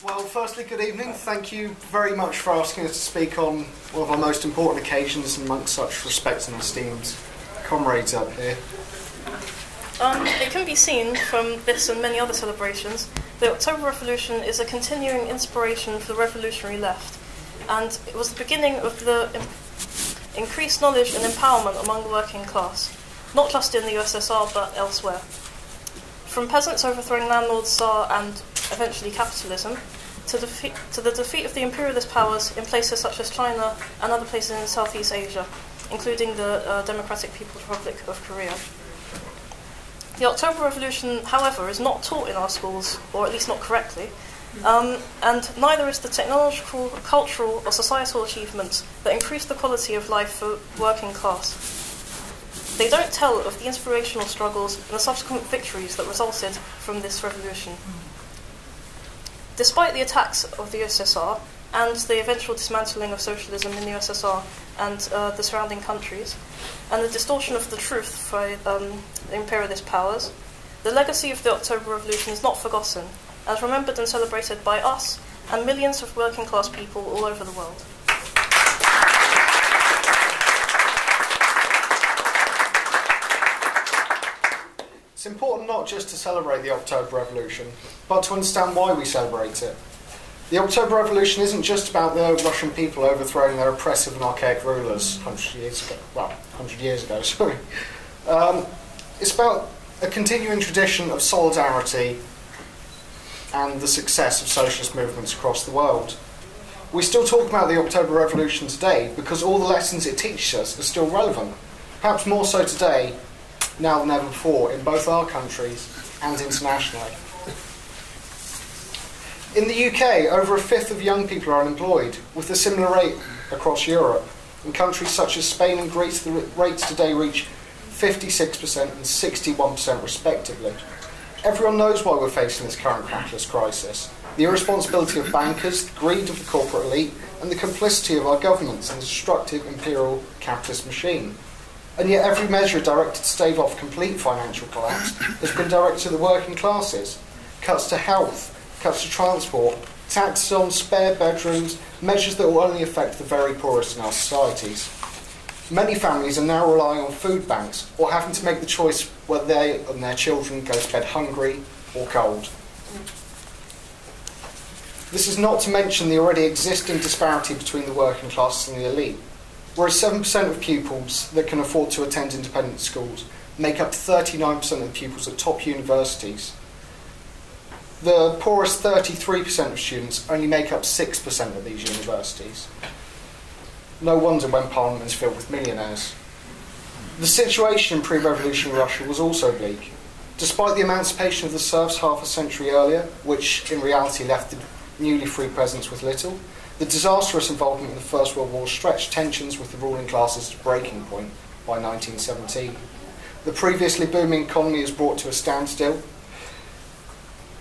Well, firstly, good evening. Thank you very much for asking us to speak on one of our most important occasions amongst such respect and esteemed comrades up here. It can be seen from this and many other celebrations, the October Revolution is a continuing inspiration for the revolutionary left, and it was the beginning of the increased knowledge and empowerment among the working class, not just in the USSR but elsewhere. From peasants overthrowing landlords, Tsar, and eventually capitalism, to the defeat of the imperialist powers in places such as China and other places in Southeast Asia, including the Democratic People's Republic of Korea. The October Revolution, however, is not taught in our schools, or at least not correctly, and neither is the technological, cultural, or societal achievements that increase the quality of life for working class. They don't tell of the inspirational struggles and the subsequent victories that resulted from this revolution. Despite the attacks of the USSR and the eventual dismantling of socialism in the USSR and the surrounding countries, and the distortion of the truth by the imperialist powers, the legacy of the October Revolution is not forgotten, as remembered and celebrated by us and millions of working class people all over the world. It's important not just to celebrate the October Revolution, but to understand why we celebrate it. The October Revolution isn't just about the Russian people overthrowing their oppressive and archaic rulers 100 years ago, sorry. It's about a continuing tradition of solidarity and the success of socialist movements across the world. We still talk about the October Revolution today because all the lessons it teaches us are still relevant, perhaps more so today now than ever before in both our countries and internationally. In the UK, over a fifth of young people are unemployed, with a similar rate across Europe. In countries such as Spain and Greece, the rates today reach 56% and 61% respectively. Everyone knows why we're facing this current capitalist crisis. The irresponsibility of bankers, the greed of the corporate elite, and the complicity of our governments in the destructive imperial capitalist machine. And yet every measure directed to stave off complete financial collapse has been directed to the working classes. Cuts to health, cuts to transport, taxes on spare bedrooms, measures that will only affect the very poorest in our societies. Many families are now relying on food banks or having to make the choice whether they and their children go to bed hungry or cold. This is not to mention the already existing disparity between the working classes and the elite. Whereas 7% of pupils that can afford to attend independent schools make up 39% of the pupils at top universities, the poorest 33% of students only make up 6% of these universities. No wonder when Parliament is filled with millionaires. The situation in pre-revolutionary Russia was also bleak. Despite the emancipation of the serfs half a century earlier, which in reality left the newly free peasants with little, the disastrous involvement in the First World War stretched tensions with the ruling classes to breaking point by 1917. The previously booming economy was brought to a standstill.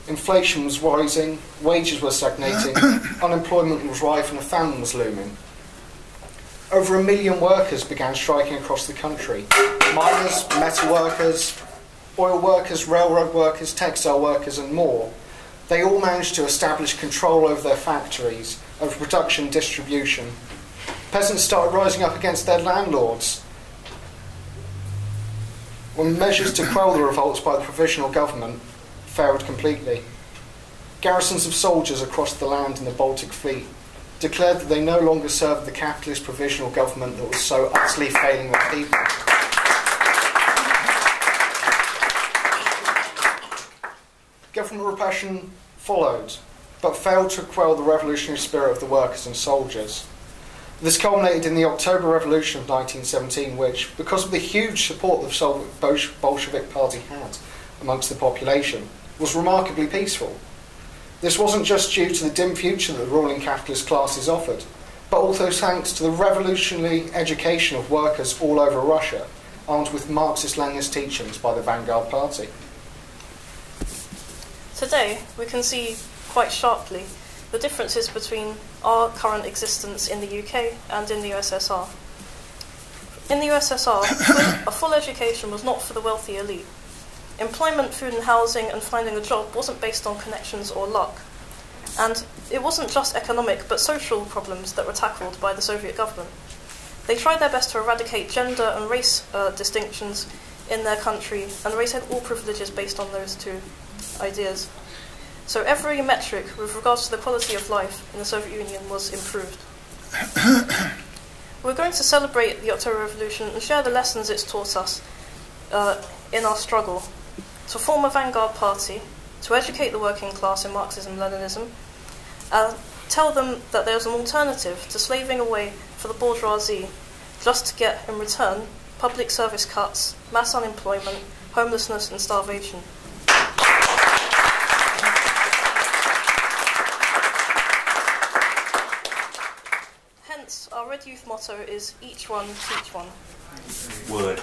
Inflation was rising, wages were stagnating, unemployment was rife and a famine was looming. Over 1 million workers began striking across the country. Miners, metal workers, oil workers, railroad workers, textile workers and more. They all managed to establish control over their factories, over production and distribution. Peasants started rising up against their landlords. When measures to quell the revolts by the provisional government failed completely, garrisons of soldiers across the land in the Baltic Fleet declared that they no longer served the capitalist provisional government that was so utterly failing their people. Government repression followed, but failed to quell the revolutionary spirit of the workers and soldiers. This culminated in the October Revolution of 1917, which, because of the huge support the Bolshevik Party had amongst the population, was remarkably peaceful. This wasn't just due to the dim future that the ruling capitalist classes offered, but also thanks to the revolutionary education of workers all over Russia, armed with Marxist-Leninist teachings by the Vanguard Party. Today, we can see quite sharply the differences between our current existence in the UK and in the USSR. In the USSR, a full education was not for the wealthy elite. Employment, food and housing, and finding a job wasn't based on connections or luck. And it wasn't just economic but social problems that were tackled by the Soviet government. They tried their best to eradicate gender and race distinctions in their country and erase all privileges based on those two ideas. So every metric with regards to the quality of life in the Soviet Union was improved. We're going to celebrate the October Revolution and share the lessons it's taught us in our struggle to form a vanguard party, to educate the working class in Marxism-Leninism, tell them that there's an alternative to slaving away for the bourgeoisie just to get, in return, public service cuts, mass unemployment, homelessness and starvation. Hence, our Red Youth motto is each one, teach one. Word.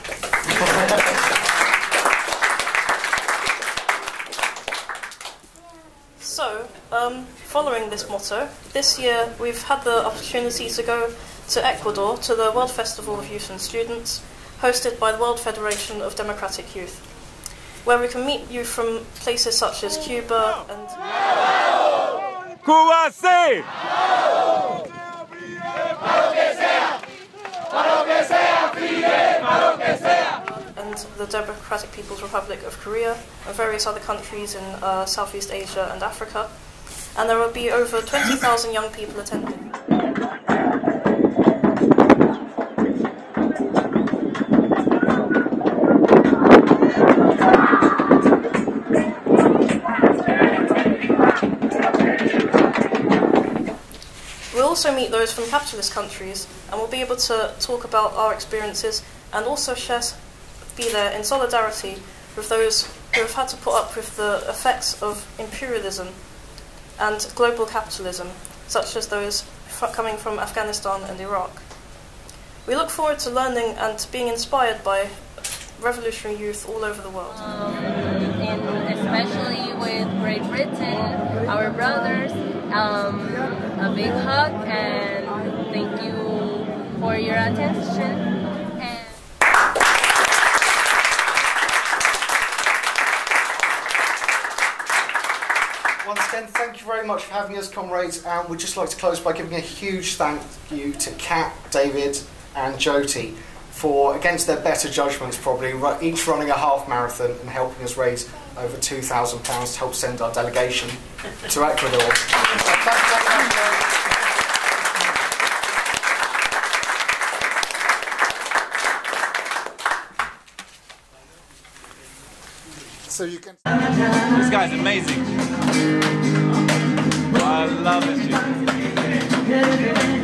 So, following this motto, this year we've had the opportunity to go to Ecuador to the World Festival of Youth and Students, hosted by the World Federation of Democratic Youth, where we can meet youth from places such as Cuba and Cuba sí! and the Democratic People's Republic of Korea and various other countries in Southeast Asia and Africa. And there will be over 20,000 young people attending. We'll also meet those from capitalist countries and we'll be able to talk about our experiences and also be there in solidarity with those who have had to put up with the effects of imperialism and global capitalism, such as those coming from Afghanistan and Iraq. We look forward to learning and being inspired by revolutionary youth all over the world. Especially with Great Britain, our brothers, a big hug and thank you for your attention. Once again, thank you very much for having us, comrades, and we'd just like to close by giving a huge thank you to Kat, David and Jyoti for, against their better judgments probably, each running a half marathon and helping us raise over £2,000 to help send our delegation to Ecuador. So you can. This guy's amazing. I love this shit.